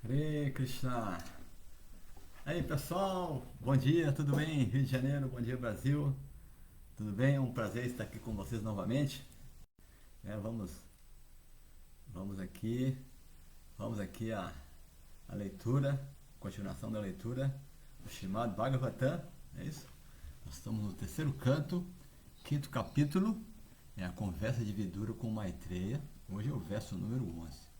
Hare Krishna. Aí pessoal, bom dia, tudo bem? Rio de Janeiro, bom dia Brasil, tudo bem? É um prazer estar aqui com vocês novamente. Vamos, vamos aqui, vamos aqui a leitura, continuação da leitura do Srimad Bhagavatam, é isso? Nós estamos no terceiro canto, quinto capítulo, é a conversa de Vidura com Maitreya. Hoje é o verso número 11.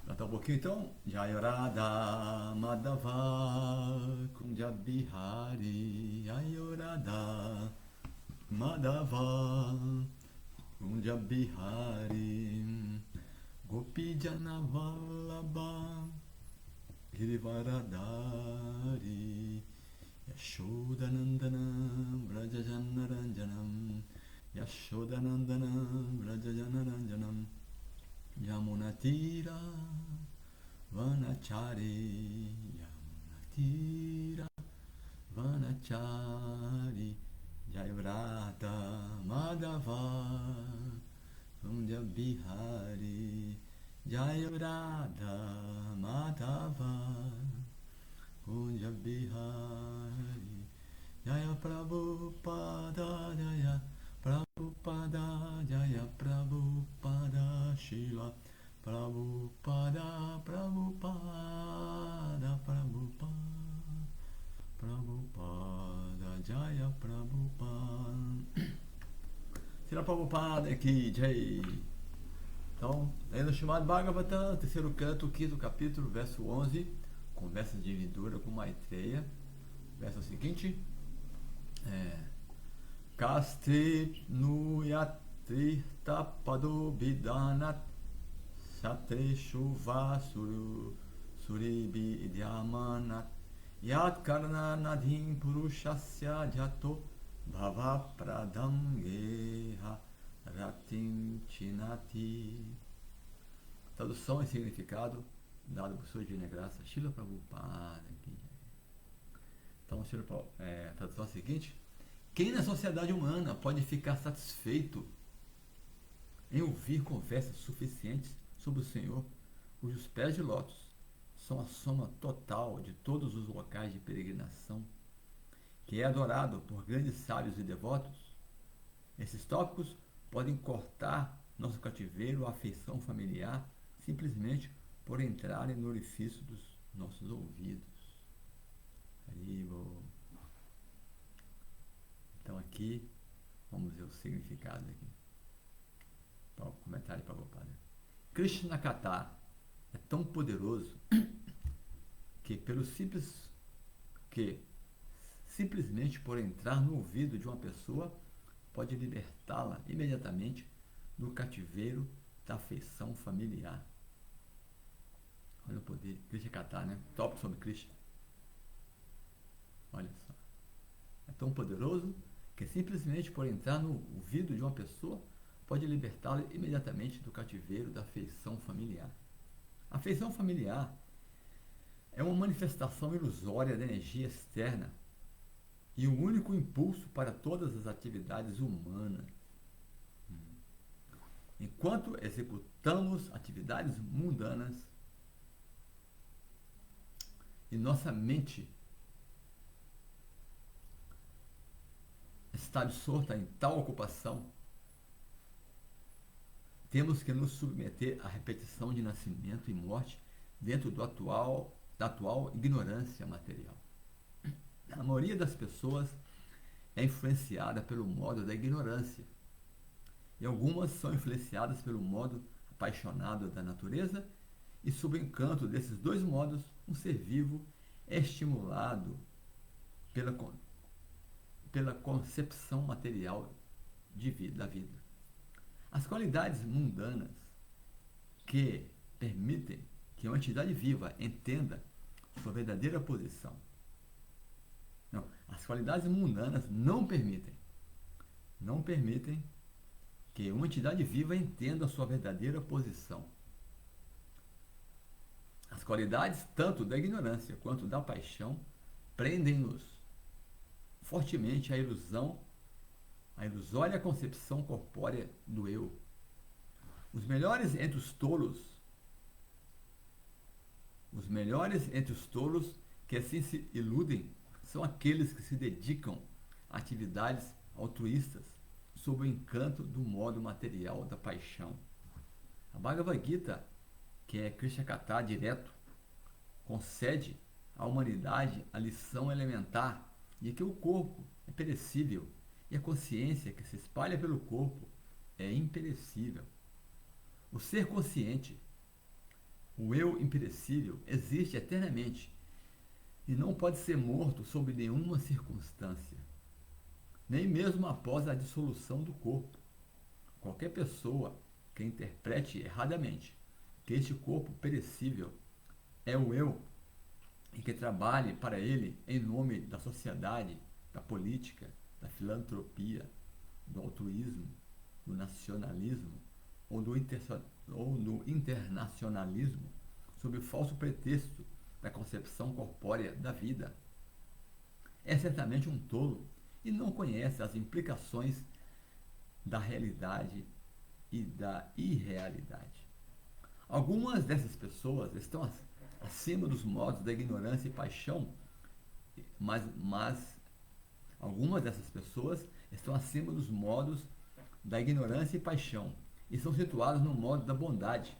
Cantar um pouquinho então. Jayorada Madhava Kunja Bihari Jayorada Madhava Kunja Bihari Gopi Jana Vallabha Girivaradari Yashodanandana Vrajajanaranjanam Yashodanandana Vrajajanaranjanam Yamunatira Vanachari Yamunatira Vanachari Jayavrata Madhava Kunja Bihari Jayavrata Madhava Kunja Bihari Jaya Prabhupada Jaya Prabhupada Jaya Prabhupada Shila Prabhupada Prabhupada Prabhupada Prabhupada Jaya Prabhupada Shila Prabhupada aqui, Jai. Então, aí no chamado Bhagavatam, terceiro canto, quinto capítulo, verso 11, conversa de Vidura com Maitreya. Verso seguinte, Kastri Nuyatri Tapado Bidanat Sate Shuva Suribi Idyamanat Yat Karna Nadhim Purushasya Jato Bhava Pradam Geha Ratim Chinati. Tradução e significado dado por sua divina graça Srila Prabhupada. Então, a tradução é a seguinte: quem na sociedade humana pode ficar satisfeito em ouvir conversas suficientes sobre o Senhor, cujos pés de lótus são a soma total de todos os locais de peregrinação, que é adorado por grandes sábios e devotos? Esses tópicos podem cortar nosso cativeiro à afeição familiar simplesmente por entrarem no orifício dos nossos ouvidos. Então aqui, vamos ver o significado aqui. Então, comentário para o padre. Krishna Katha é tão poderoso que simplesmente por entrar no ouvido de uma pessoa pode libertá-la imediatamente do cativeiro da afeição familiar. Olha o poder. Krishna Katha, né? Tópico sobre Krishna. Olha só. É tão poderoso que simplesmente por entrar no ouvido de uma pessoa pode libertá-la imediatamente do cativeiro da afeição familiar. A afeição familiar é uma manifestação ilusória da energia externa e o único impulso para todas as atividades humanas. Enquanto executamos atividades mundanas e nossa mente está absorta em tal ocupação, temos que nos submeter à repetição de nascimento e morte dentro da atual ignorância material. A maioria das pessoas é influenciada pelo modo da ignorância, e algumas são influenciadas pelo modo apaixonado da natureza, e sob o encanto desses dois modos, um ser vivo é estimulado pela concepção material da vida. As qualidades mundanas que permitem que uma entidade viva entenda sua verdadeira posição. Não, as qualidades mundanas não permitem que uma entidade viva entenda sua verdadeira posição. As qualidades tanto da ignorância quanto da paixão prendem-nos fortemente à ilusória concepção corpórea do eu. Os melhores entre os tolos melhores entre os tolos que assim se iludem são aqueles que se dedicam a atividades altruístas sob o encanto do modo material da paixão. A Bhagavad Gita, que é Krishna Katha direto, concede à humanidade a lição elementar de que o corpo é perecível e a consciência que se espalha pelo corpo é imperecível. O ser consciente, o eu imperecível, existe eternamente e não pode ser morto sob nenhuma circunstância, nem mesmo após a dissolução do corpo. Qualquer pessoa que interprete erradamente que este corpo perecível é o eu e que trabalhe para ele em nome da sociedade, da política, da filantropia, do altruísmo, do nacionalismo ou do internacionalismo, sob o falso pretexto da concepção corpórea da vida, é certamente um tolo e não conhece as implicações da realidade e da irrealidade. Algumas dessas pessoas estão acima dos modos da ignorância e paixão, mas algumas dessas pessoas estão acima dos modos da ignorância e paixão e são situadas no modo da bondade.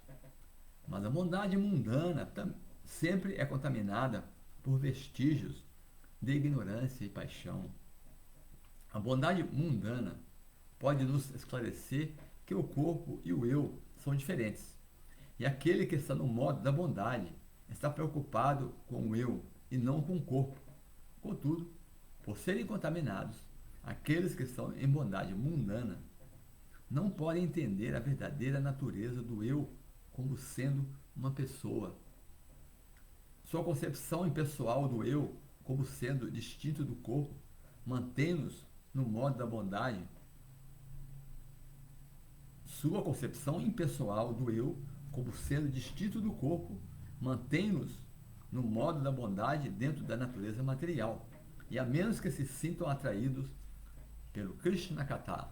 Mas a bondade mundana sempre é contaminada por vestígios de ignorância e paixão. A bondade mundana pode nos esclarecer que o corpo e o eu são diferentes. E aquele que está no modo da bondade está preocupado com o eu e não com o corpo. Contudo, por serem contaminados, aqueles que estão em bondade mundana não podem entender a verdadeira natureza do eu como sendo uma pessoa. Sua concepção impessoal do eu como sendo distinto do corpo mantém-nos no modo da bondade. Sua concepção impessoal do eu como sendo distinto do corpo mantém-nos no modo da bondade dentro da natureza material. E a menos que se sintam atraídos pelo Krishna Katha,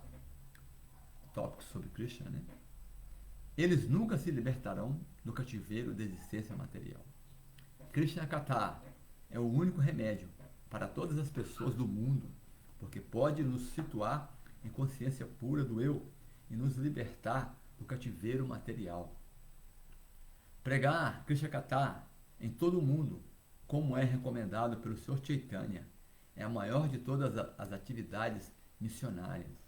tópico sobre Krishna, né? Eles nunca se libertarão do cativeiro da existência material. Krishna Katha é o único remédio para todas as pessoas do mundo, porque pode nos situar em consciência pura do eu e nos libertar do cativeiro material. Pregar Krishna Katha em todo o mundo, como é recomendado pelo Sr. Chaitanya, é a maior de todas as atividades missionárias.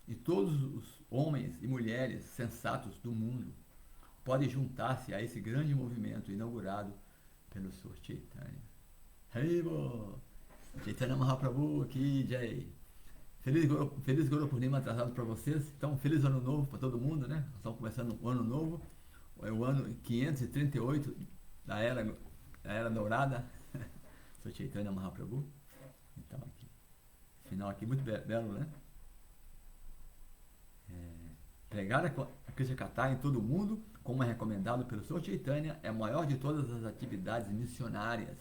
E todos os homens e mulheres sensatos do mundo podem juntar-se a esse grande movimento inaugurado pelo Sr. Chaitanya. Haribo! Chaitanya Mahaprabhu Ki Jai! Feliz Guru Purnima atrasado para vocês. Então, feliz ano novo para todo mundo, né? Estamos começando o ano novo. É o ano 538 da era dourada. Sr. Chaitanya Mahaprabhu. Então, aqui. Final aqui muito belo, né? Pregar a Krishna Katha em todo o mundo, como é recomendado pelo Sr. Chaitanya, é a maior de todas as atividades missionárias.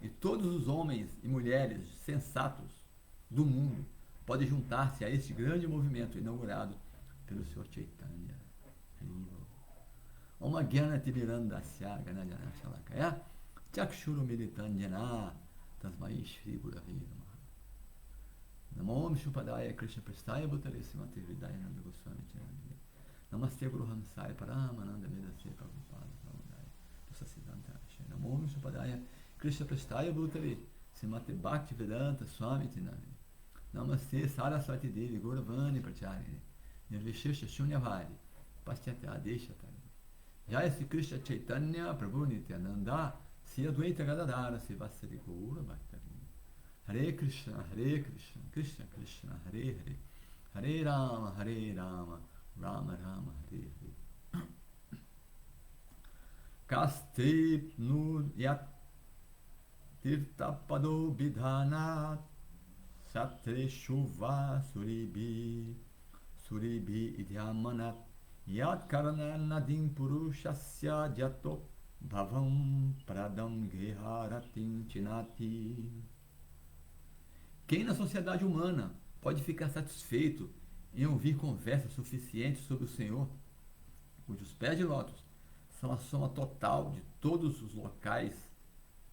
E todos os homens e mulheres sensatos do mundo podem juntar-se a este grande movimento inaugurado pelo Sr. Chaitanya. Om Gyana Timirandasya Ganajana Shalakaya Chakshuru Militanjana Tasmai Shri Gurave Namaha. Namo Vishnupadaya Krishna Prestaya Bhutale Srimati Hridaya Nanda Goswami Charanjana. Namaste Guru Hamsaya Paramananda Vedase Prabhupada Pramodaya Tusasidanta Ashe. Namo Vishnupadaya Krishna Prestaya Bhutale Srimati Bhakti Vedanta Swami Tinani. Namaste Saraswati Devi Gauravani Pracharini Nirvishesha Shunyavadi Paschatya Adeshatari. Jai Sri Krishna Chaitanya Prabhu Nityananda Sri Advaita Gadadara Sivasari Gaura Bhaktarini. Hare Krishna, Krishna Krishna, Hare Hare, Hare Rama, Rama Rama, Hare Hare. Kaste nu yat tirtapado bidhanat satre shuva suribi idyamanat yat karana nadim purushasya jato bhavam pradam geharatim chinati. Quem na sociedade humana pode ficar satisfeito em ouvir conversas suficientes sobre o Senhor, cujos pés de lótus são a soma total de todos os locais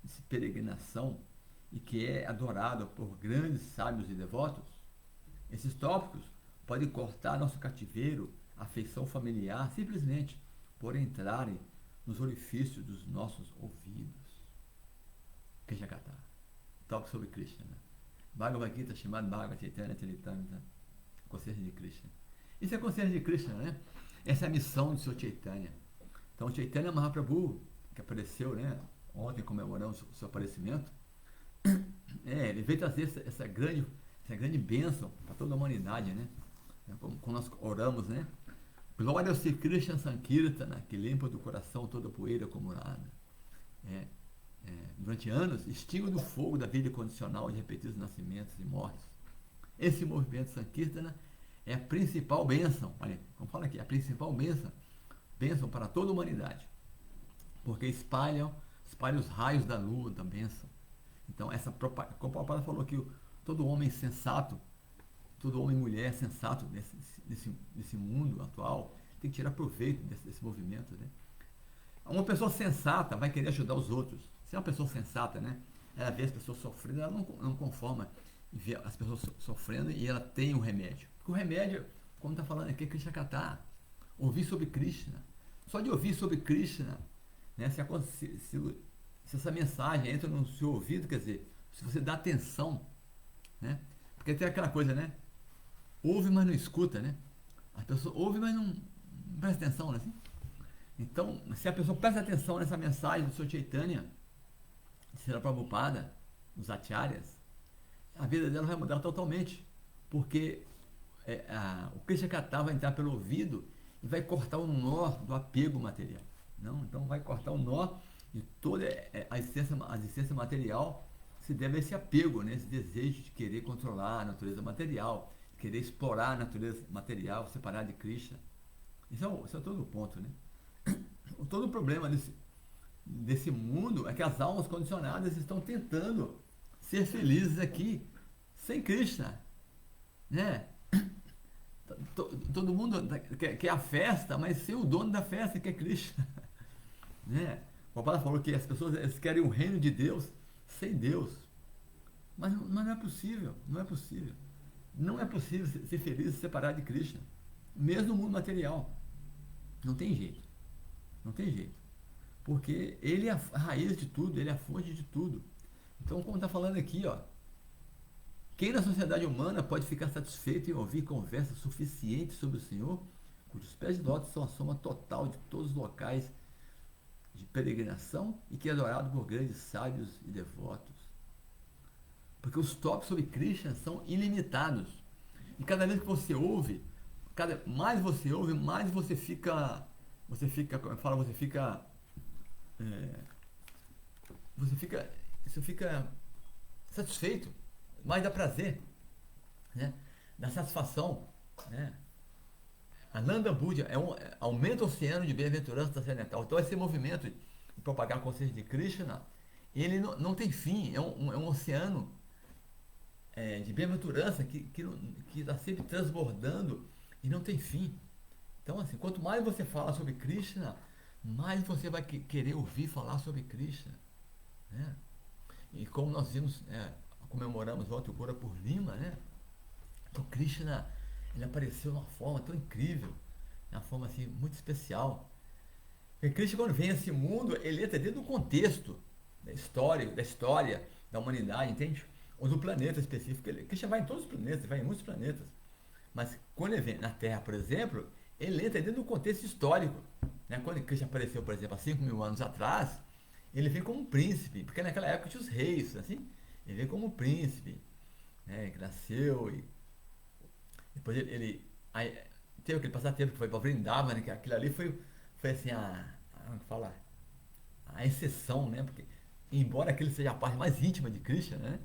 de peregrinação e que é adorado por grandes sábios e devotos, esses tópicos podem cortar nosso cativeiro, afeição familiar, simplesmente por entrarem nos orifícios dos nossos ouvidos. Krishnakatha. Tópico sobre Krishna. Bhagavad Gita chamado Bhagavad Chaitanya Charitamrita. Consciência de Krishna. Isso é consciência de Krishna, né? Essa é a missão do seu Chaitanya. Então, o Chaitanya Mahaprabhu, que apareceu, né, ontem comemoramos o seu aparecimento, ele veio trazer essa grande bênção para toda a humanidade, né? Como nós oramos, né? Glória ao Sri Krishna Sankirtana, que limpa do coração toda a poeira acumulada. Durante anos, extingo do fogo da vida condicional de repetidos nascimentos e mortes. Esse movimento Sankirtana é a principal bênção, olha, como fala aqui, a principal bênção para toda a humanidade, porque espalha os raios da lua, da bênção. Então, como o Prabhupada falou aqui, todo homem sensato, todo homem e mulher sensato desse mundo atual tem que tirar proveito desse movimento, né? Uma pessoa sensata vai querer ajudar os outros. Se é uma pessoa sensata, né, ela vê as pessoas sofrendo, ela não conforma em ver as pessoas sofrendo e ela tem o remédio. Porque o remédio, como está falando aqui, é Krishnakatha. Ouvir sobre Krishna. Só de ouvir sobre Krishna, né, se essa mensagem entra no seu ouvido, quer dizer, se você dá atenção, né? Porque tem aquela coisa, né? Ouve, mas não escuta, né? A pessoa ouve, mas não presta atenção, né? Assim? Então, se a pessoa presta atenção nessa mensagem do seu Chaitanya, de Srila Prabhupada, os acharyas, a vida dela vai mudar totalmente, porque o Krishnakatha vai entrar pelo ouvido e vai cortar o nó do apego material. Não? Então, vai cortar o nó de toda a existência material, se deve a esse apego, né? Esse desejo de querer controlar a natureza material, querer explorar a natureza material, separar de Krishna. Isso é todo o ponto, né? Todo o problema desse mundo é que as almas condicionadas estão tentando ser felizes aqui, sem Krishna, né? Todo mundo quer a festa, mas sem o dono da festa, que é Krishna, né? O papai falou que as pessoas querem o reino de Deus sem Deus, mas não é possível, não é possível. Não é possível ser feliz e separar de Krishna, mesmo no mundo material. Não tem jeito. Não tem jeito. Porque ele é a raiz de tudo, ele é a fonte de tudo. Então, como está falando aqui, ó, quem na sociedade humana pode ficar satisfeito em ouvir conversas suficientes sobre o Senhor, cujos pés de lótus são a soma total de todos os locais de peregrinação e que é adorado por grandes sábios e devotos? Porque os tópicos sobre Krishna são ilimitados. E cada vez que você ouve, mais você ouve, mais você fica satisfeito, mais dá prazer, né? Dá satisfação, né? Ananda Buddha aumenta o oceano de bem-aventurança transcendental. Então esse movimento de propagar a consciência de Krishna, ele não tem fim, é um oceano de bem-aventurança que está sempre transbordando e não tem fim. Então, assim, quanto mais você fala sobre Krishna, mais você vai querer ouvir falar sobre Krishna, né? E como nós vimos, comemoramos ontem o Gora Purnima, né? Então Krishna, ele apareceu de uma forma tão incrível, uma forma assim muito especial. E Krishna, quando vem a esse mundo, ele entra dentro do contexto da história da humanidade, entende? Ou do planeta específico. Krishna vai em todos os planetas, vai em muitos planetas. Mas quando ele vem na Terra, por exemplo, ele entra dentro do contexto histórico, né? Quando Krishna apareceu, por exemplo, há 5.000 anos atrás, ele vem como um príncipe, porque naquela época tinha os reis, assim, ele vem como um príncipe, né? Que nasceu e depois ele teve aquele passatempo que foi para Vrindavana, né? Que aquilo ali foi assim, a exceção, né? Porque, embora aquele seja a parte mais íntima de Krishna, né?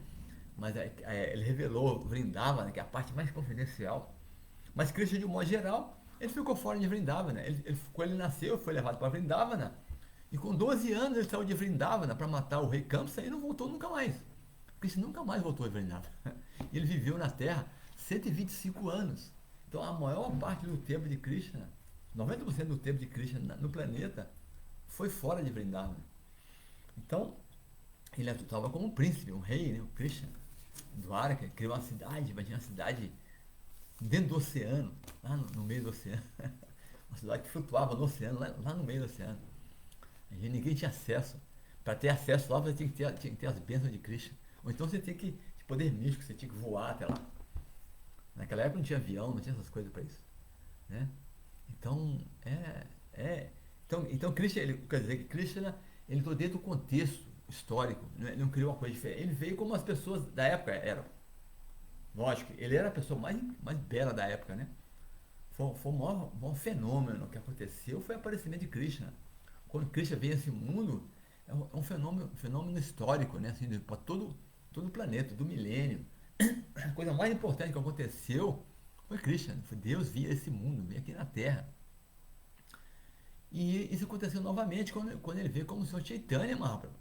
Mas ele revelou Vrindavana, que é a parte mais confidencial. Mas Krishna, de um modo geral, ele ficou fora de Vrindavana. Quando ele nasceu, foi levado para Vrindavana. E com 12 anos ele saiu de Vrindavana para matar o rei Kamsa e não voltou nunca mais. Krishna nunca mais voltou a Vrindavana. Ele viveu na Terra 125 anos. Então a maior parte do tempo de Krishna, 90% do tempo de Krishna no planeta, foi fora de Vrindavan. Então, ele estava como um príncipe, um rei, né? O Krishna, Dwaraka, criou uma cidade, imagina uma cidade dentro do oceano, lá no meio do oceano. Uma cidade que flutuava no oceano, lá no meio do oceano. E ninguém tinha acesso. Para ter acesso lá, você tinha que ter as bênçãos de Krishna. Ou então você tinha que, de poder místico, você tinha que voar até lá. Naquela época não tinha avião, não tinha essas coisas para isso. Né? Então, então Krishna, quer dizer que Krishna, ele entrou dentro do contexto histórico, né? Ele não criou uma coisa diferente. Ele veio como as pessoas da época eram. Lógico, ele era a pessoa mais bela da época, né? Foi o maior fenômeno que aconteceu, foi o aparecimento de Krishna. Quando Krishna veio a esse mundo, é um fenômeno histórico, né? Assim, para todo o planeta, do milênio. A coisa mais importante que aconteceu foi Krishna. Foi Deus vir a esse mundo, vir aqui na Terra. E isso aconteceu novamente quando ele veio como o Senhor Chaitanya Mahaprabhu.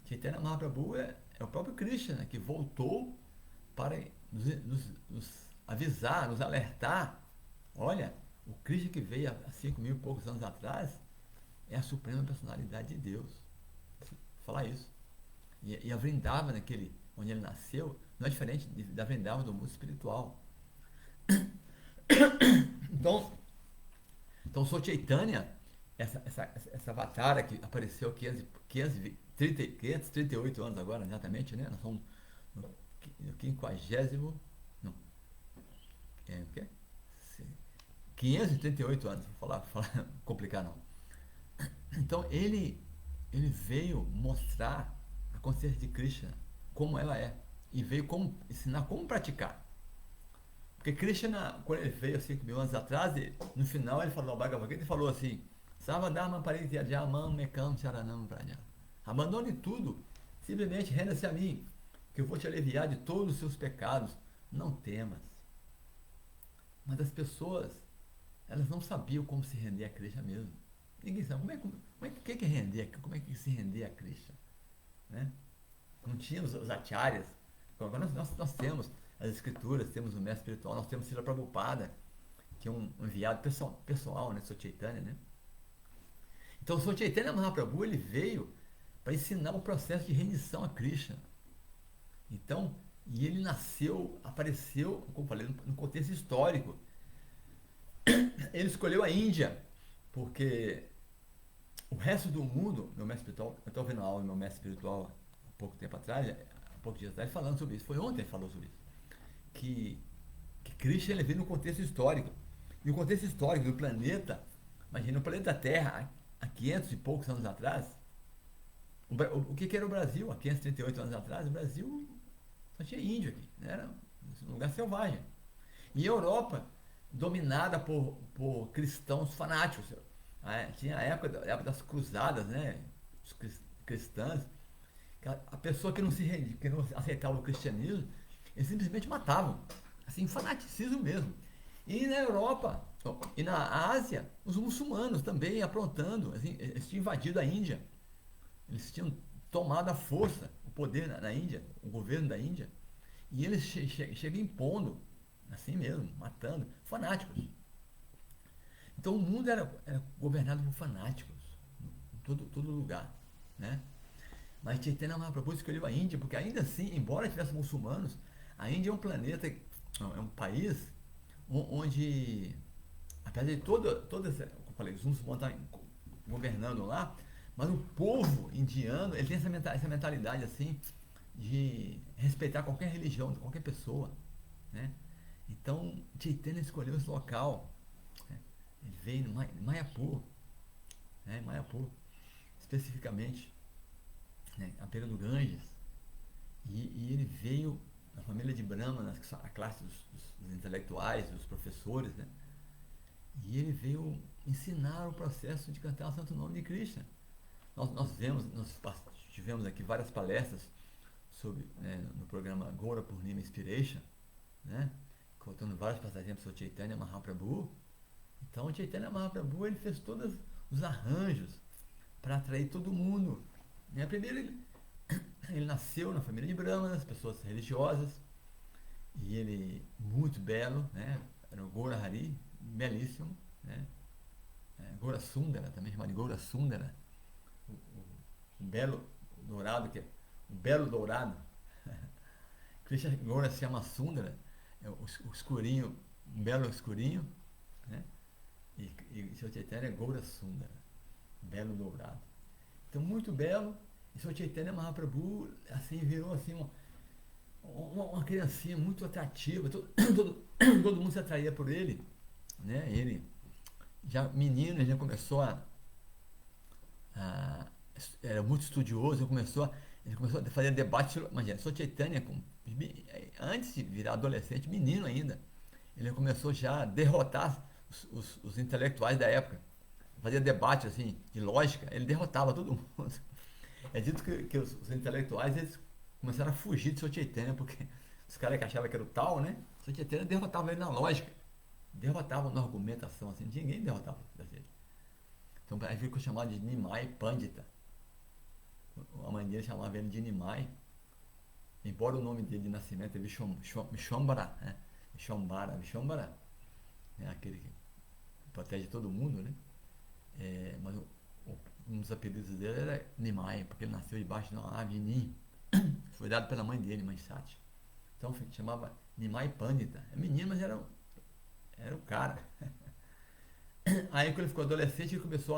Chaitanya Mahaprabhu é o próprio Krishna, né, que voltou para nos avisar, nos alertar. Olha, o Krishna que veio há 5.000 e poucos anos atrás é a suprema personalidade de Deus. Vou falar isso. E a Vrindavan, onde ele nasceu, não é diferente da Vrindavan do mundo espiritual. Então o Senhor Chaitanya, essa avatara que apareceu há 538 anos agora, exatamente, né? Nós somos no 50º, não, o quê? 538 anos, vou falar complicar não. Então ele veio mostrar a consciência de Krishna, como ela é, e veio ensinar como praticar. Porque Krishna, quando ele veio 5.000 anos atrás, no final ele falou, Bhagavad Gita, ele falou assim, Sarvadharma Parityajamam Mekam Charanam Praja. Abandone tudo, simplesmente renda-se a mim, que eu vou te aliviar de todos os seus pecados. Não temas. Mas as pessoas, elas não sabiam como se render a Krishna mesmo. Ninguém sabe. Como é que render? Como é que se render a Krishna? Né? Não tinha os acharyas. Agora nós temos as escrituras, temos o mestre espiritual, nós temos Srila Prabhupada, que é um enviado pessoal, né, Sr. Chaitanya, né? Então o Sr. Chaitanya Mahaprabhu, ele veio para ensinar o processo de rendição a Krishna. Então, e ele apareceu, como falei, no contexto histórico. Ele escolheu a Índia, porque o resto do mundo, meu mestre espiritual, eu estou vendo a aula do meu mestre espiritual há pouco tempo atrás, há poucos dias atrás, falando sobre isso. Foi ontem que ele falou sobre isso. Que Krishna, ele veio no contexto histórico. E o contexto histórico do planeta, imagina, o planeta Terra, há 500 e poucos anos atrás, o que era o Brasil? Há 538 anos atrás, o Brasil só tinha índio aqui, né? Era um lugar selvagem. E a Europa, dominada por cristãos fanáticos. Tinha a época das cruzadas, né? Os cristãos. A pessoa que não se rendia, que não aceitava o cristianismo, eles simplesmente matavam. Assim, fanaticismo mesmo. E na Europa e na Ásia, os muçulmanos também aprontando. Assim, eles tinham invadido a Índia. Eles tinham tomado à força o poder na Índia, o governo da Índia. E eles chegam impondo, assim mesmo, matando, fanáticos. Então o mundo era governado por fanáticos, em todo lugar. Né? Mas Chaitanya Mahaprabhu escolheu a Índia, porque ainda assim, embora tivesse muçulmanos, a Índia é um planeta, é um país onde, apesar de como eu falei, os muçulmanos estão governando lá, mas o povo indiano, ele tem essa mentalidade assim, de respeitar qualquer religião, qualquer pessoa. Né? Então, Chaitanya escolheu esse local. Né? Ele veio em Mayapur, né? Mayapur, especificamente, né? À beira do Ganges. E ele veio na família de Brahmanas, que são a classe dos intelectuais, dos professores, né? E ele veio ensinar o processo de cantar o santo nome de Krishna. Nós tivemos aqui várias palestras sobre, né, no programa Gaura Purnima Inspiration, né? Contando várias passagens sobre Chaitanya Mahaprabhu. Então o Chaitanya Mahaprabhu, ele fez todos os arranjos para atrair todo mundo. Né? Primeiro ele nasceu na família de Brahmanas, pessoas religiosas, e ele muito belo, né? Era o Gaura Hari, belíssimo, né? Gaura Sundara, também chamado de Gaura Sundara. belo dourado, que é o belo dourado. Krishna Gaura se chama Sundara, é o escurinho, um belo escurinho, né? E Sr. Chaitanya é Gaura Sundara, belo dourado. Então, muito belo, e Sr. Chaitanya Mahaprabhu, assim, virou assim, uma criancinha muito atrativa, todo mundo se atraía por ele, né? Ele, já menino, já começou era muito estudioso, ele começou a fazer debate, imagina, Sr. Chaitanya, antes de virar adolescente, menino ainda, ele começou já a derrotar os intelectuais da época, fazia debate assim, de lógica, ele derrotava todo mundo. É dito que os intelectuais eles começaram a fugir de Sr. Chaitanya, porque os caras que achavam que era o tal, né? Sr. Chaitanya derrotava ele na lógica, derrotava na argumentação, assim, ninguém derrotava ele. Então aí ficou chamado de Nimai Pandita. A mãe dele chamava ele de Nimai, embora o nome dele de nascimento é Vishwambara, né? Vishwambara, né? Aquele que protege todo mundo, né? Mas um dos apelidos dele era Nimai, porque ele nasceu debaixo de uma árvore de Nim. Foi dado pela mãe dele, mãe Sati. Então chamava Nimai Pandita. É menino, mas era o cara. Aí quando ele ficou adolescente, ele começou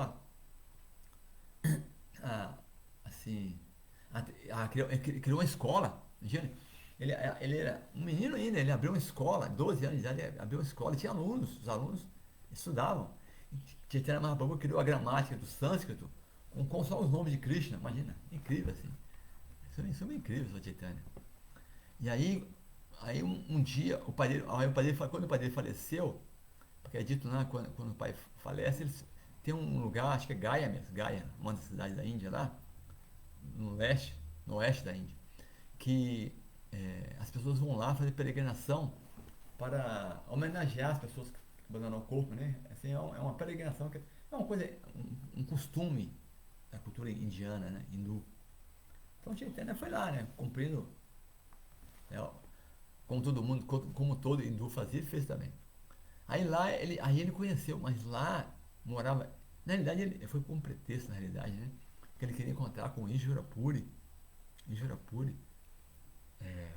criou uma escola. Ele era um menino ainda, ele abriu uma escola, 12 anos de idade, ele abriu uma escola, tinha alunos, os alunos estudavam. Chaitanya Mahaprabhu criou a gramática do sânscrito com só os nomes de Krishna, imagina, incrível assim. Isso é incrível, Sr. Chaitanya. E aí um dia, quando o pai dele faleceu, porque é dito, né, quando o pai falece, eles tem um lugar, acho que é Gaya mesmo, Gaya, uma das cidades da Índia lá, no oeste da Índia, que as pessoas vão lá fazer peregrinação para homenagear as pessoas que abandonaram o corpo, né? Assim, é uma peregrinação que é uma coisa, um costume da cultura indiana, né? Hindu. Então Chaitanya foi lá, né? Cumprindo, como todo mundo, como todo hindu fazia, ele fez também. Aí ele conheceu, mas lá morava. Na realidade, ele foi com um pretexto, na realidade, né? Porque ele queria encontrar com Ishvara Puri. Ishvara Puri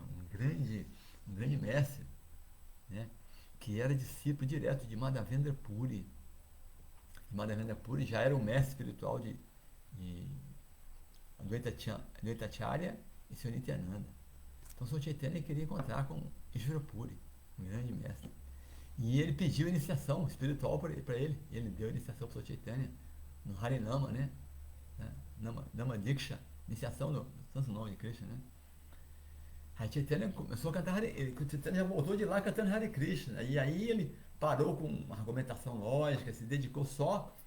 um grande mestre, né? Que era discípulo direto de Madhavendra Puri. Madhavendra Puri já era o mestre espiritual de Advaita Acharya e Sr. Nityananda. Então, Sr. Chaitanya queria encontrar com Ishvara Puri, um grande mestre. E ele pediu iniciação espiritual para ele. Ele deu iniciação para o Sr. Chaitanya no Harinama, né? Nama Diksha, iniciação do santo nome de Krishna, né? Aí Chaitanya começou a cantar Chaitanya já voltou de lá cantando Hare Krishna. E aí ele parou com uma argumentação lógica, se dedicou só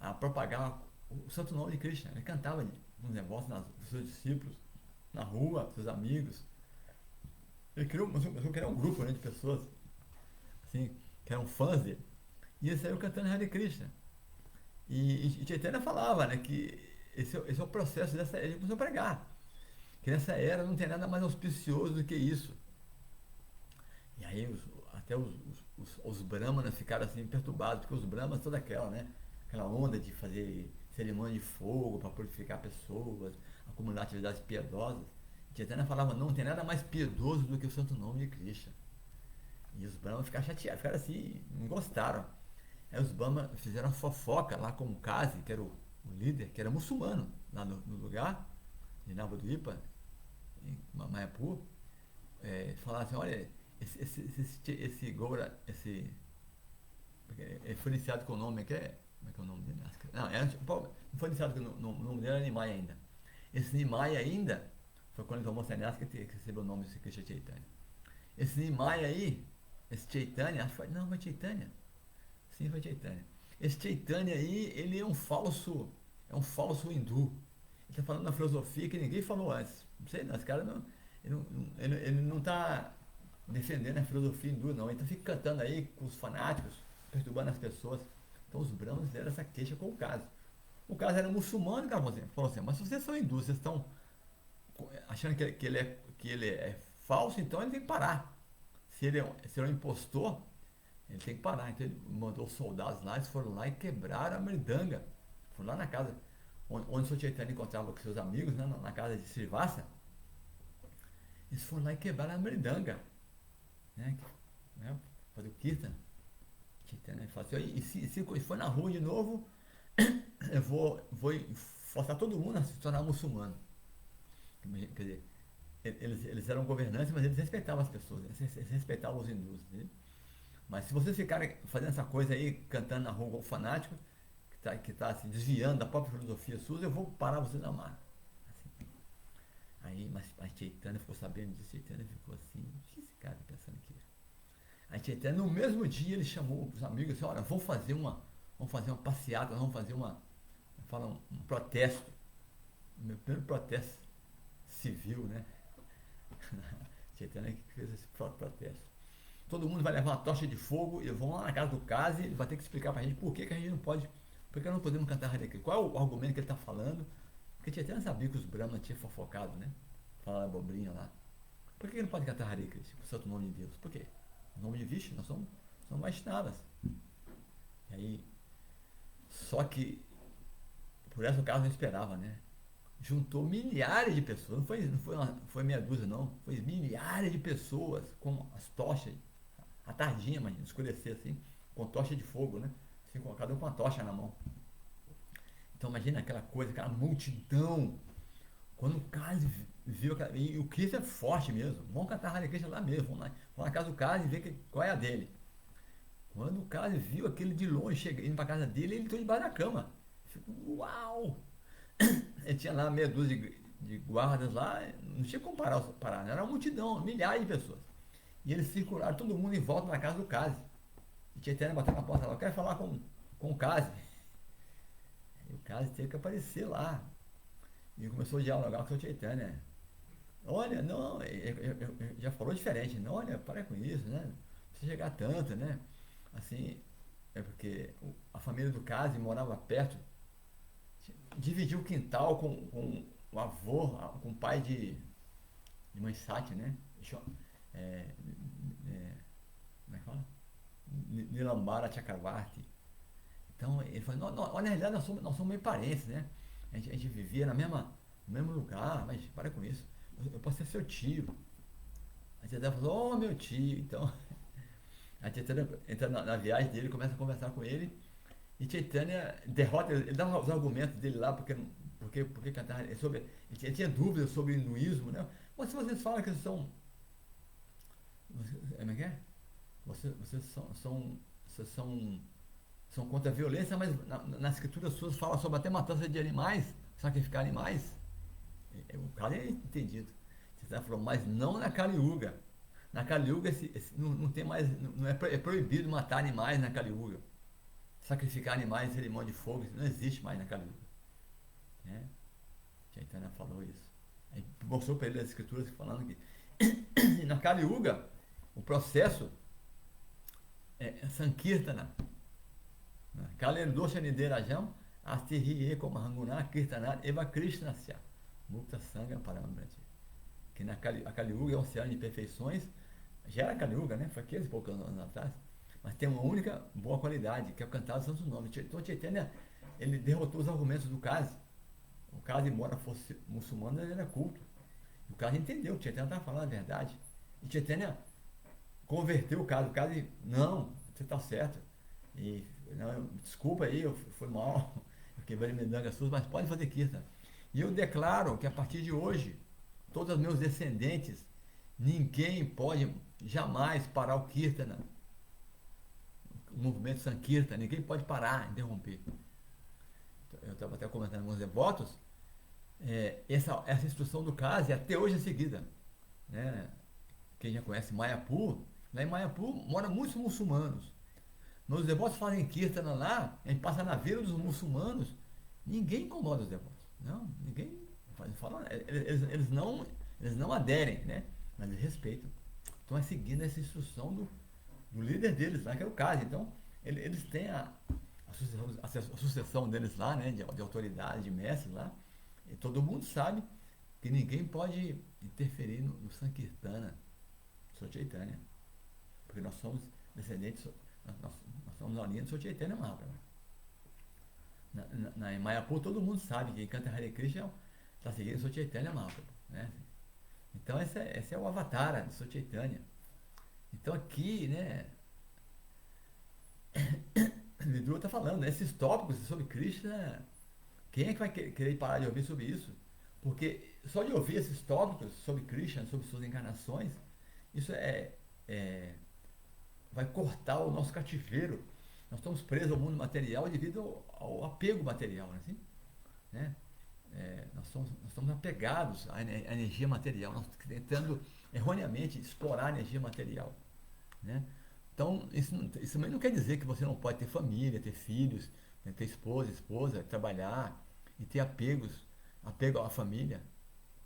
a propagar o santo nome de Krishna. Ele cantava uns negócios dos seus discípulos, na rua, seus amigos. Ele começou a criar um grupo, né, de pessoas assim, que eram fãs dele. E ele saiu cantando Hare Krishna. E Chaitanya falava, né, que esse é o processo dessa era. Ele começou a pregar que nessa era não tem nada mais auspicioso do que isso. E aí até os brahmanas ficaram assim perturbados, porque os brahmanas, toda aquela onda de fazer cerimônia de fogo para purificar pessoas, acumular atividades piedosas. Chaitanya falava, não tem nada mais piedoso do que o santo nome de Krishna. E os brahmanas ficaram chateados, ficaram assim, não gostaram. Aí os brahmanas fizeram fofoca lá com o Kazi, que era o líder, que era muçulmano, lá no lugar de Navadvipa, em Mayapur. Falaram assim, olha, esse Goura, ele foi iniciado com o nome, como é que é o nome dele? Não foi iniciado com o nome dele, era Nimai ainda. Esse Nimai ainda, foi quando ele tomou sannyasa que recebeu o nome de Krishna Chaitanya. Esse Nimai aí, esse Chaitanya, acho que foi Chaitanya. Sim, foi Chaitanya. Esse Chaitanya aí, ele é um falso hindu. Ele está falando uma filosofia que ninguém falou antes. Não sei, não, esse cara ele não está defendendo a filosofia hindu, não. Ele fica cantando aí com os fanáticos, perturbando as pessoas. Então os brahmanos deram essa queixa com o caso. O caso era muçulmano, cara, falou assim, mas se vocês são hindus, vocês estão achando que ele é falso, então ele tem que parar. Se ele é um impostor, ele tem que parar. Então ele mandou soldados lá, eles foram lá e quebraram a merdanga. Foram lá na casa. onde o Sr. Chaitanya encontrava com seus amigos, né, na casa de Srivasa, eles foram lá e quebraram a mridanga, né, fazer o kirtan. Chaitanya falou assim, e se for na rua de novo, eu vou forçar todo mundo a se tornar muçulmano. Quer dizer, eles eram governantes, mas eles respeitavam as pessoas, eles respeitavam os hindus. Né? Mas se vocês ficarem fazendo essa coisa aí, cantando na rua como fanático, que tá se desviando da própria filosofia sua, eu vou parar vocês na marra. Assim. Aí, mas a Chaitanya ficou sabendo disso, Chaitanya ficou assim, o que esse cara tá pensando aqui? A Chaitanya, no mesmo dia, ele chamou os amigos e disse, olha, vamos fazer uma passeata, vamos fazer um protesto. O meu primeiro protesto civil, né? Chaitanya que fez esse protesto. Todo mundo vai levar uma tocha de fogo e vão lá na casa do Kazi, ele vai ter que explicar pra gente por que a gente não pode, por que não podemos cantar Hare Krishna. Qual é o argumento que ele está falando? Porque Chaitanya sabia que os Brahmas tinham fofocado, né? Falaram abobrinha lá. Por que não pode cantar Hare Krishna, o santo nome de Deus? Por quê? O nome de Vishnu, nós somos Vaishnavas. E aí, só que, por essa o caso não esperava, né? Juntou milhares de pessoas, não foi meia dúzia não, foi milhares de pessoas com as tochas, à tardinha, imagina, escurecer assim, com tocha de fogo, né? Assim, cada um com uma tocha na mão. Então imagina aquela coisa, aquela multidão. Quando o Kazi viu, e o Krishna é forte mesmo, vamos cantar Hare Krishna lá mesmo, vamos na casa do Kazi e ver qual é a dele. Quando o Kazi viu aquele de longe indo para casa dele, ele entrou debaixo da cama. Uau! Ele tinha lá meia dúzia de guardas lá, não tinha como parar, era uma multidão, milhares de pessoas. E eles circularam todo mundo em volta na casa do Kazi. E Chaitanya bateu na porta lá, eu quero falar com o Kazi. E o Kazi teve que aparecer lá. E começou a dialogar com o Chaitanya. Olha, não, já falou diferente, não, olha, para com isso, né? Não precisa chegar tanto, né? Assim, é porque a família do Kazi morava perto, dividiu o quintal com o avô, com o pai de mãe Sati, né? Como é que fala? Nilambara Chakravarti. Então ele falou, olha, na realidade nós somos meio parentes, né? A gente vivia no mesmo lugar, mas para com isso. Eu posso ser seu tio. A tia falou, meu tio. Então, a Chaitanya entra na viagem dele, começa a conversar com ele. E Chaitanya derrota, ele dá os argumentos dele lá, porque cantar sobre. Ele tinha dúvidas sobre o hinduísmo, né? Mas se vocês falam que são. Como é que é? Vocês são contra a violência, mas nas escrituras suas fala sobre até matança de animais, sacrificar animais. O cara é entendido. Você falou, mas não na Kali Yuga. Na Kali Yuga não tem mais, é proibido matar animais na Kali Yuga. Sacrificar animais em cerimônia de fogo, isso não existe mais na Kali Yuga. Né? Chaitanya falou isso. Aí mostrou para ele as escrituras falando que na Kali Yuga o processo é Sankirtana. Kalendosha Niderajam Astihi Eko Mahanguna Kirtanat Eva Krishnasya Mukta Sangha Paramambrati. Que a Kali Yuga é um oceano de perfeições. Já era Kali Yuga, né? Foi 15 e poucos anos atrás. Mas tem uma única boa qualidade, que é o cantar os santos nomes. Então Chaitanya, ele derrotou os argumentos do Kazi. O Kazi, embora fosse muçulmano, ele era culto. E o Kazi entendeu, o Chaitanya estava falando a verdade. E Chaitanya converteu o Kazi. O Kazi, não, você está certo. E, não, desculpa aí, foi mal, eu quebrei medanga suas, mas pode fazer kirtan. E eu declaro que a partir de hoje, todos os meus descendentes, ninguém pode jamais parar o kirtana. O movimento Sankirtan, ninguém pode parar, interromper. Eu estava até comentando com os devotos, essa instrução do Kazi até hoje é seguida. Né? Quem já conhece Mayapur, lá em Mayapur moram muitos muçulmanos. Meus devotos fazem kirtana lá, a gente passa na vila dos muçulmanos, ninguém incomoda os devotos. Não, ninguém fala, eles não aderem, né? Mas eles respeitam. Então é seguindo essa instrução do líder deles lá, que é o Kazi. Então, eles têm a sucessão deles lá, né? De autoridade, de mestres lá. E todo mundo sabe que ninguém pode interferir no Sankirtana, Sr. Chaitanya. Porque nós somos descendentes, nós somos a linha do Sr. Chaitanya Mahaprabhu. Em Mayapur todo mundo sabe que quem canta Hare Krishna está seguindo Sri Chaitanya Mahaprabhu, né? Então esse é o avatar de Sri Chaitanya. Então aqui, né, Vidura está falando, né, esses tópicos sobre Krishna, quem é que vai querer parar de ouvir sobre isso? Porque só de ouvir esses tópicos sobre Krishna, sobre suas encarnações, isso vai cortar o nosso cativeiro. Nós estamos presos ao mundo material devido ao apego material, né? Assim, né? Nós somos apegados à energia material, nós estamos tentando erroneamente explorar a energia material, né? Então, isso também não quer dizer que você não pode ter família, ter filhos, né, ter esposa, trabalhar e ter apego à família.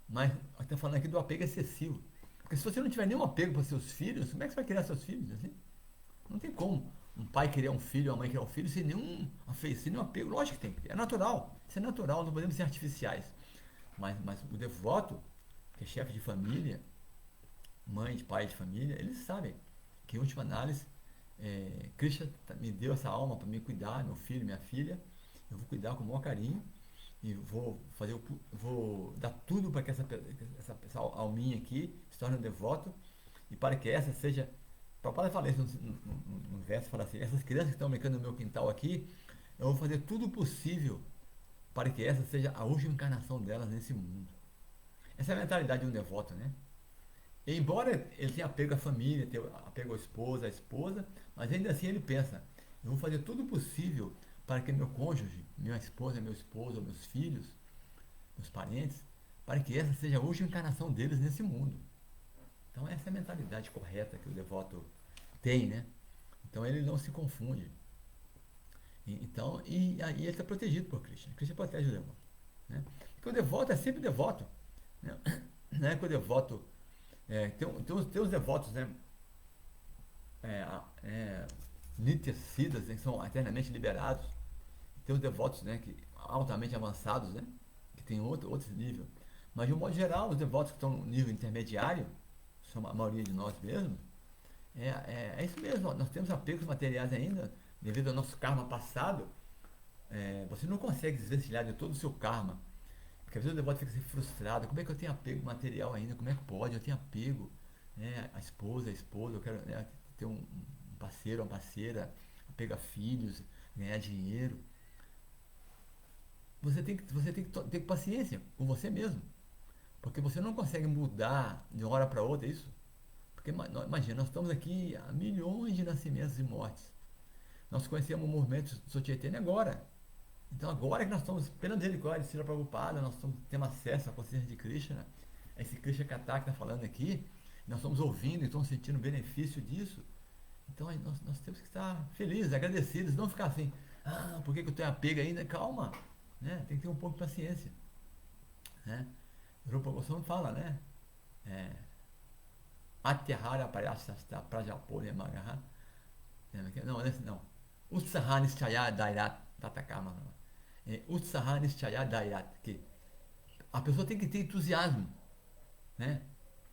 Mas está falando aqui do apego excessivo. Porque se você não tiver nenhum apego para seus filhos, como é que você vai criar seus filhos? Assim? Não tem como um pai criar um filho, uma mãe criar um filho sem nenhum afeição, sem nenhum apego. Lógico que tem. É natural. Isso é natural, não podemos ser artificiais. Mas o devoto, que é chefe de família, mãe, pai de família, eles sabem que, em última análise, Krishna me deu essa alma para me cuidar, meu filho, minha filha. Eu vou cuidar com o maior carinho e vou dar tudo para que essa alminha aqui se torne um devoto e para que essa seja. Prabhupada fala isso no verso, fala assim, essas crianças que estão brincando no meu quintal aqui, eu vou fazer tudo o possível para que essa seja a última encarnação delas nesse mundo. Essa é a mentalidade de um devoto, né? E embora ele tenha apego à família, tenha apego à esposa, mas ainda assim ele pensa, eu vou fazer tudo o possível para que meu cônjuge, minha esposa, meu esposo, meus filhos, meus parentes, para que essa seja a última encarnação deles nesse mundo. Então essa é a mentalidade correta que o devoto tem, né? Então ele não se confunde. E aí ele está protegido por Krishna. Krishna protege o devoto, né? Porque o devoto é sempre devoto, né? Não é que o devoto tem os devotos, né? Nitya Siddhas, né, que são eternamente liberados. Tem os devotos, né, que altamente avançados, né, que tem outro nível. Mas de um modo geral, os devotos que estão no nível intermediário, são a maioria de nós mesmos, é isso mesmo. Nós temos apegos materiais ainda, devido ao nosso karma passado. Você não consegue desvencilhar de todo o seu karma. Porque às vezes o devoto fica assim, frustrado. Como é que eu tenho apego material ainda? Como é que pode? Eu tenho apego, né, a esposa, eu quero, né, ter um parceiro, uma parceira, apego a filhos, ganhar dinheiro. Você tem que ter paciência com você mesmo. Porque você não consegue mudar de uma hora para outra isso. Porque imagina, nós estamos aqui há milhões de nascimentos e mortes. Nós conhecemos o movimento Sotietene agora. Então agora que nós estamos, pela misericórdia de Srila Prabhupada, nós temos acesso à consciência de Krishna, esse Krishna Katha que está falando aqui, nós estamos ouvindo e estamos sentindo o benefício disso. Então nós temos que estar felizes, agradecidos, não ficar assim, por que eu tenho apego ainda? Calma, né? Tem que ter um pouco de paciência, né? Rupa Goswami fala, né? Atyahara Parashasta Prajapone Magaha. Não, esse não. Utsahanisthaya Dairat Tatakama. Utsahanisthaya Dairat. Que a pessoa tem que ter entusiasmo, né?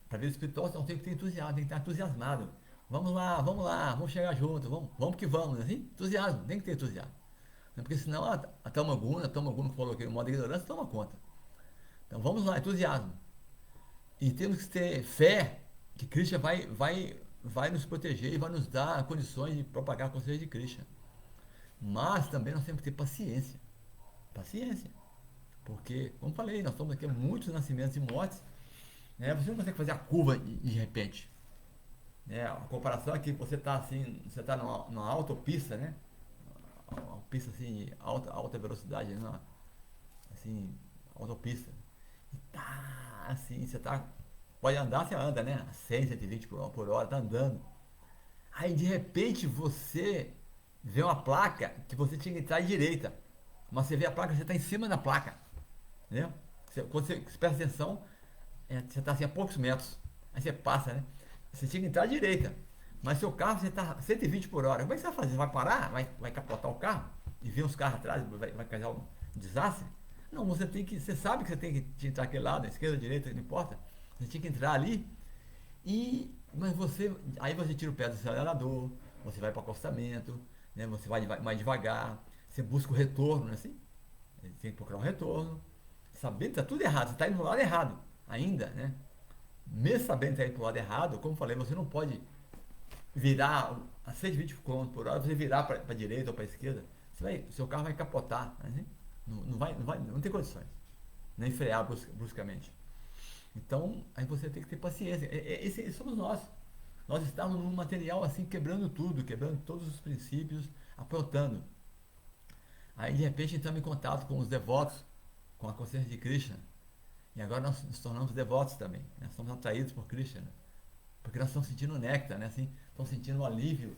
Para ver o espiritual, não tem que ter entusiasmo, tem que estar entusiasmado. Vamos lá, vamos chegar junto, vamos que vamos, assim? Entusiasmo, tem que ter entusiasmo. Porque senão a Tamaguna que falou aqui, o modo de ignorância, toma conta. Então vamos lá, entusiasmo. E temos que ter fé que Krishna vai nos proteger e vai nos dar condições de propagar a consciência de Krishna. Mas também nós temos que ter paciência. Paciência. Porque, como falei, nós estamos aqui há muitos nascimentos e mortes. Né? Você não consegue fazer a curva de repente. Né? A comparação é que você está assim, você está numa autopista, né? Uma pista assim, alta velocidade, né? Assim, autopista. E tá assim, você tá. Pode andar, você anda, né? A 100, 120 por hora, tá andando. Aí de repente você vê uma placa que você tinha que entrar à direita. Mas você vê a placa, você está em cima da placa. Né? Quando você presta atenção, você está assim a poucos metros. Aí você passa, né? Você tinha que entrar à direita. Mas seu carro, você está 120 por hora. Como é que você vai fazer? Você vai parar? Vai capotar o carro? E vir os carros atrás? Vai causar um desastre? Não, você sabe que você tem que entrar aquele lado, esquerda, direita, não importa. Você tinha que entrar ali. Mas aí você tira o pé do acelerador, você vai para o acostamento, né? Você vai mais devagar. você busca o retorno, não é assim? Tem que procurar um retorno, sabendo que está tudo errado, você está indo para o lado errado ainda, né? Mesmo sabendo que está indo para o lado errado, como eu falei, você não pode virar a 120 km por hora, você virar para a direita ou para a esquerda, seu carro vai capotar, né? Não tem condições, nem frear bruscamente. Então, aí você tem que ter paciência. Esse somos nós. Nós estamos num material assim, quebrando tudo, quebrando todos os princípios, aprontando. Aí, de repente, entramos em contato com os devotos, com a consciência de Krishna. E agora nós nos tornamos devotos também. Nós somos atraídos por Krishna. Porque nós estamos sentindo o néctar, né? Assim, estamos sentindo o alívio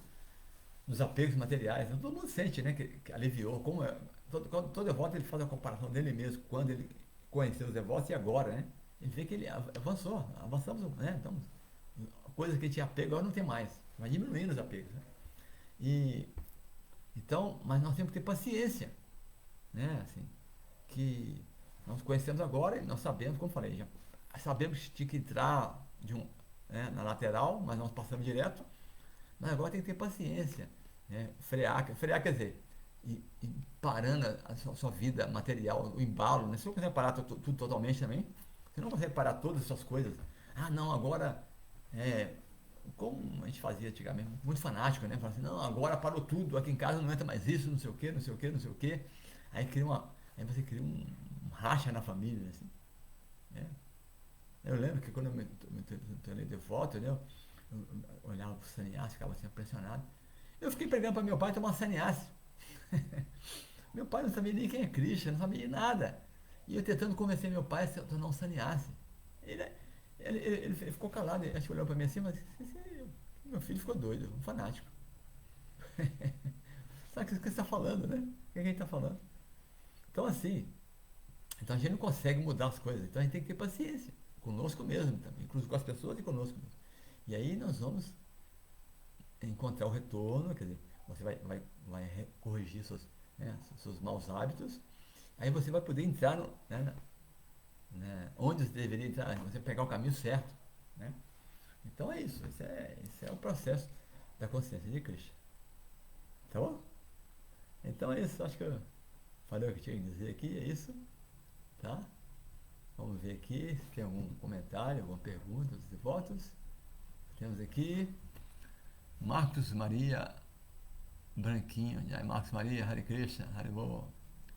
nos apegos materiais. Todo mundo sente, né? Que aliviou. Todo devoto ele faz a comparação dele mesmo, quando ele conheceu os devotos e agora, né? Ele vê que ele avançamos, né? Então, coisas que a gente tinha apego agora não tem mais. Vai diminuindo os apegos. Né? Então, mas nós temos que ter paciência, né? Assim, que nós conhecemos agora e nós sabemos, como falei, já sabemos que tinha que entrar na lateral, mas nós passamos direto. Mas agora tem que ter paciência, né? Frear quer dizer, e parando a sua vida material, o embalo, né? Se você não consegue parar tudo totalmente também, você não consegue parar todas essas coisas. Ah, não, agora, como a gente fazia antigamente, muito fanático, né? Falando assim, não, agora parou tudo, aqui em casa não entra mais isso, não sei o que, não sei o que, não sei o que. Aí você cria um racha na família, assim, né? Eu lembro que quando eu me tornei devoto, né? Eu olhava para o sannyasi, ficava assim impressionado. Eu fiquei pregando para meu pai tomar sannyasi. Meu pai não sabia nem quem é Krishna, não sabia de nada. E eu tentando convencer meu pai a se tornar um sannyasi. Ele ficou calado, acho que olhou para mim assim, mas meu filho ficou doido, um fanático. Sabe o que você está falando, né? O que a gente está falando? Então assim, então a gente não consegue mudar as coisas, então a gente tem que ter paciência, conosco mesmo também, inclusive com as pessoas e conosco mesmo. E aí nós vamos encontrar o retorno, quer dizer, você vai corrigir seus maus hábitos, aí você vai poder entrar onde você deveria entrar, você pegar o caminho certo. Né? Então é isso, esse é o processo da consciência de Krishna. Tá bom? Então é isso, acho que eu falei o que tinha que dizer aqui, é isso. Tá? Vamos ver aqui se tem algum comentário, alguma pergunta dos devotos. Temos aqui Marcos Maria Branquinho, Marcos Maria, Hare Krishna, Haribol.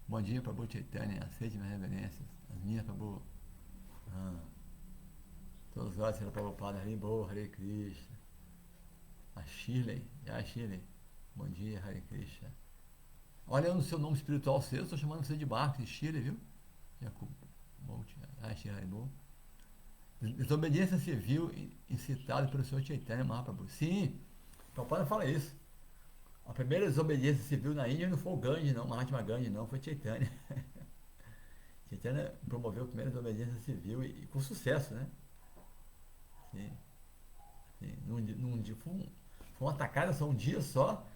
Bom dia, Prabhu Chaitanya, aceite minhas reverências, as minhas, Prabhu. Todos os graças pela Prabhupada, Haribol, Hare Krishna. A Shirley, bom dia, Hare Krishna. Olha no seu nome espiritual seu, estou chamando você de Marcos, de Shirley, viu? Jacob, Haribol. Desobediência civil incitada pelo Senhor Chaitanya Mahaprabhu. Sim, Prabhupada fala isso. A primeira desobediência civil na Índia não foi o Gandhi, não, Mahatma Gandhi, não, foi Chaitanya. Chaitanya promoveu a primeira desobediência civil e com sucesso, né? Sim. Num dia, foi uma atacada só um dia só,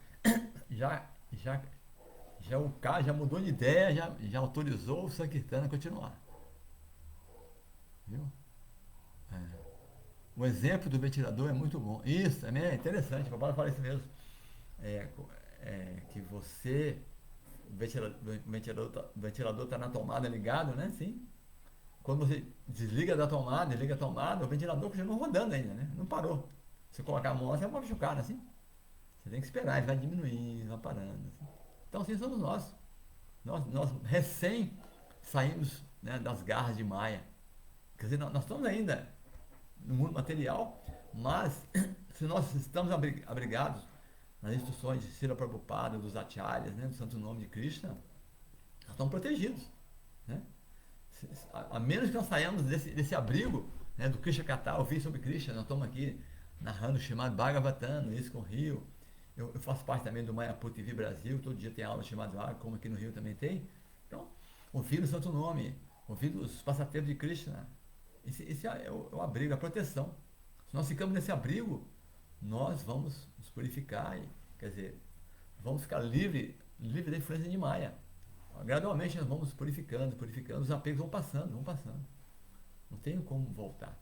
já o cara já mudou de ideia, já autorizou o Sankirtana a continuar. Viu? O exemplo do ventilador é muito bom. Isso também é interessante, o papai fala isso mesmo. Que você, o ventilador está na tomada ligado, né? Sim. Quando você desliga a tomada, o ventilador continua rodando ainda, né? Não parou. Se colocar a mão, você vai machucar, né? Assim. Você tem que esperar, ele vai diminuindo, vai parando. Assim. Então, assim somos nós. Nós recém saímos, né, das garras de Maia. Quer dizer, nós estamos ainda no mundo material, mas se nós estamos abrigados nas instruções de Srila Prabhupada, dos acharyas, né, do Santo Nome de Krishna, nós estamos protegidos. Né? A menos que nós saiamos desse abrigo, né, do Krishna Katha, ouvir sobre Krishna, nós estamos aqui narrando o chamado Bhagavatam, isso com o Rio. Eu faço parte também do Mayapur TV Brasil, todo dia tem aula chamada Água, como aqui no Rio também tem. Então, ouvir o Santo Nome, ouvir os passatempos de Krishna, esse é o abrigo, a proteção. Se nós ficamos nesse abrigo, nós vamos nos purificar, quer dizer, vamos ficar livre da influência de Maya. Gradualmente nós vamos purificando, os apegos vão passando. Não tem como voltar.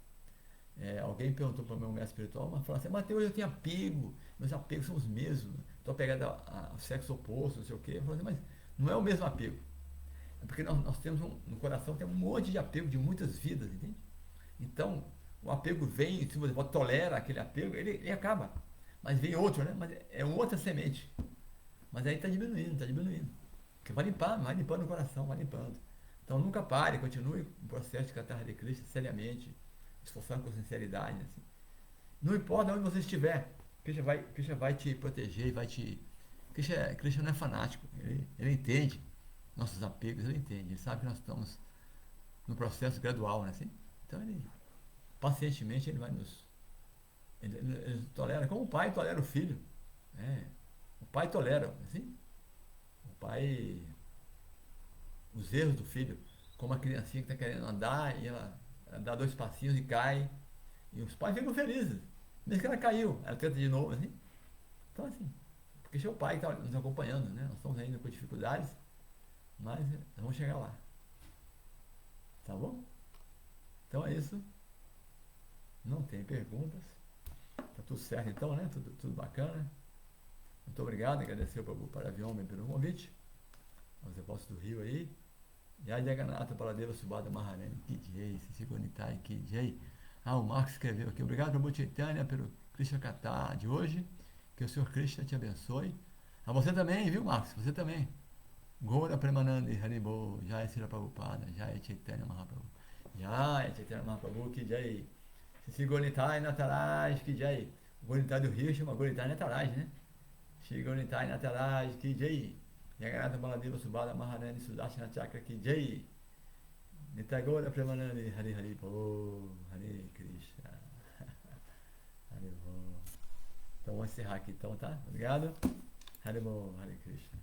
Alguém perguntou para o meu mestre espiritual, mas falou assim, Mateus, eu tenho apego, meus apegos são os mesmos, estou apegado ao sexo oposto, não sei o quê. Eu falei assim, mas Não é o mesmo apego. É porque nós temos no coração tem um monte de apego de muitas vidas, entende? Então, o apego vem, se você tolera aquele apego, ele acaba. Mas vem outro, né? Mas é outra semente. Mas aí está diminuindo, está diminuindo. Porque vai limpar, vai limpando o coração, vai limpando. Então nunca pare, continue o processo de catarra de Cristo seriamente, esforçando com sinceridade. Assim. Não importa onde você estiver, Krishna vai te proteger, vai te. Krishna não é fanático, ele entende nossos apegos, ele entende, ele sabe que nós estamos no processo gradual, né? Assim? Então ele, pacientemente, ele vai nos. Ele tolera, como o pai tolera o filho. Né? O pai tolera, assim? O pai. Os erros do filho, como a criancinha que está querendo andar e ela dá 2 passinhos e cai. E os pais ficam felizes. Mesmo que ela caiu, ela tenta de novo, assim. Então, assim, porque esse é o pai que está nos acompanhando, né? Nós estamos ainda com dificuldades, mas vamos chegar lá. Tá bom? Então é isso. Não tem perguntas. Tá tudo certo então, né? Tudo bacana. Muito obrigado, agradecer ao Prabhu Paravyoma pelo convite. Aos devotos do Rio aí. Jai Jagannatha Baladeva Subhadra Maharani, que jai, Sissigonitai, que jai. O Marcos escreveu aqui, obrigado Prabhu Chaitanya pelo Krishna Katha de hoje, que o Senhor Krishna te abençoe. A você também, viu Marcos, você também. Gora Premanandi Haribo, Jai Sira Prabhupada, Jai Chaitanya Mahaprabhu, Jai Chaitanya Mahaprabhu, que jai. Sissigonitai Nataraj, que jai. O Gonitai do Rio chama Gonitai Nataraj, né? Sissigonitai Nataraj, que jai. Jagannatha Baladeva Subhadra Maharani Sudarshana Chakra ki Jai. Nitagora Premanandi Hari Hari Bo Hare Krishna. Hare Bo. Então vamos encerrar aqui então, tá? Obrigado. Hare Bo Hare Krishna.